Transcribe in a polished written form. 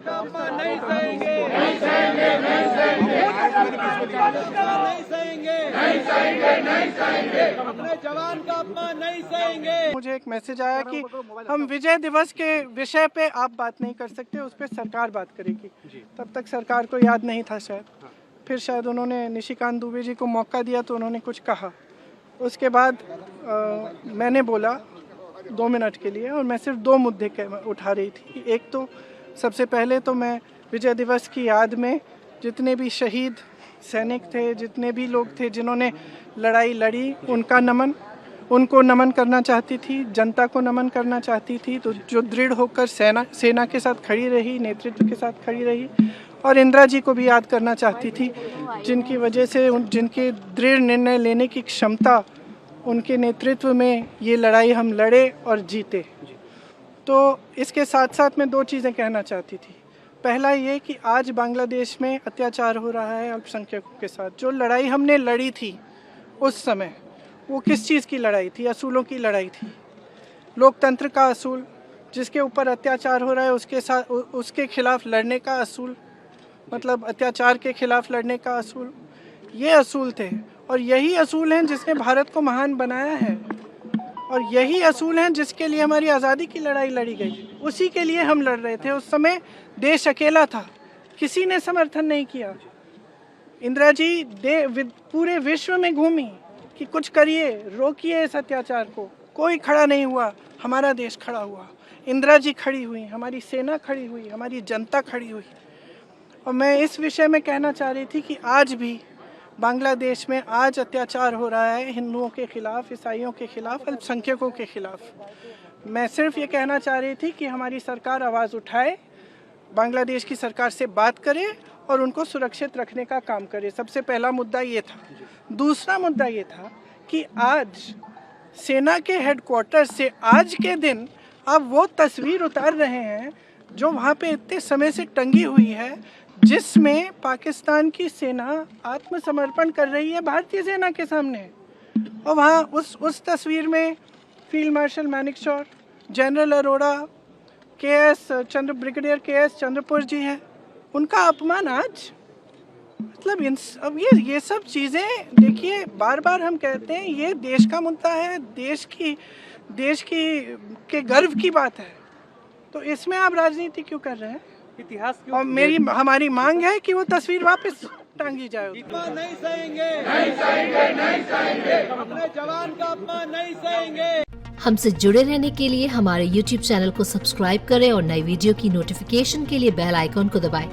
का अपमान नहीं सहेंगे, नहीं सहेंगे, नहीं सहेंगे, नहीं सहेंगे, नहीं सहेंगे, नहीं सहेंगे, अपने जवान का अपमान नहीं सहेंगे। मुझे एक मैसेज आया कि हम विजय दिवस के विषय पे आप बात नहीं कर सकते, उस पर सरकार बात करेगी। तब तक सरकार को याद नहीं था शायद। फिर शायद उन्होंने निशिकांत दुबे जी को मौका दिया तो उन्होंने कुछ कहा। उसके बाद मैंने बोला 2 मिनट के लिए, और मैं सिर्फ 2 मुद्दे उठा रही थी। एक तो सबसे पहले तो मैं विजय दिवस की याद में जितने भी शहीद सैनिक थे, जितने भी लोग थे जिन्होंने लड़ाई लड़ी, उनको नमन करना चाहती थी, जनता को नमन करना चाहती थी। तो जो दृढ़ होकर सेना के साथ खड़ी रही, नेतृत्व के साथ खड़ी रही, और इंदिरा जी को भी याद करना चाहती थी, जिनकी वजह से जिनके दृढ़ निर्णय लेने की क्षमता, उनके नेतृत्व में ये लड़ाई हम लड़े और जीते। तो इसके साथ साथ मैं 2 चीज़ें कहना चाहती थी। पहला ये कि आज बांग्लादेश में अत्याचार हो रहा है अल्पसंख्यकों के साथ। जो लड़ाई हमने लड़ी थी उस समय, वो किस चीज़ की लड़ाई थी? असूलों की लड़ाई थी। लोकतंत्र का असूल, जिसके ऊपर अत्याचार हो रहा है उसके खिलाफ लड़ने का असूल, मतलब अत्याचार के खिलाफ लड़ने का असूल, ये असूल थे। और यही असूल हैं जिसने भारत को महान बनाया है, और यही असूल हैं जिसके लिए हमारी आज़ादी की लड़ाई लड़ी गई। उसी के लिए हम लड़ रहे थे। उस समय देश अकेला था, किसी ने समर्थन नहीं किया। इंदिरा जी पूरे विश्व में घूमी कि कुछ करिए, रोकिए इस अत्याचार को। कोई खड़ा नहीं हुआ, हमारा देश खड़ा हुआ। इंदिरा जी खड़ी हुई, हमारी सेना खड़ी हुई, हमारी जनता खड़ी हुई। और मैं इस विषय में कहना चाह रही थी कि आज भी बांग्लादेश में आज अत्याचार हो रहा है हिंदुओं के खिलाफ, ईसाइयों के खिलाफ, अल्पसंख्यकों के खिलाफ। मैं सिर्फ ये कहना चाह रही थी कि हमारी सरकार आवाज़ उठाए, बांग्लादेश की सरकार से बात करे और उनको सुरक्षित रखने का काम करे। सबसे पहला मुद्दा ये था। दूसरा मुद्दा ये था कि आज सेना के हेडक्वार्टर से आज के दिन आप वो तस्वीर उतार रहे हैं जो वहाँ पे इतने समय से टंगी हुई है, जिसमें पाकिस्तान की सेना आत्मसमर्पण कर रही है भारतीय सेना के सामने। और वहाँ उस तस्वीर में field marshal Manekshaw, general Arora, brigadier K S. Chandrapur ji हैं। उनका अपमान आज, मतलब अब ये सब चीज़ें देखिए, बार बार हम कहते हैं ये देश का मुद्दा है, देश के गर्व की बात है। तो इसमें आप राजनीति क्यों कर रहे हैं? इतिहास की और हमारी मांग है कि वो तस्वीर वापस टांगी जाए। अपमान नहीं सहेंगे, नहीं सहेंगे, नहीं सहेंगे, अपने जवान का अपमान नहीं सहेंगे। हमसे जुड़े रहने के लिए हमारे YouTube चैनल को सब्सक्राइब करें और नई वीडियो की नोटिफिकेशन के लिए बेल आइकॉन को दबाएं।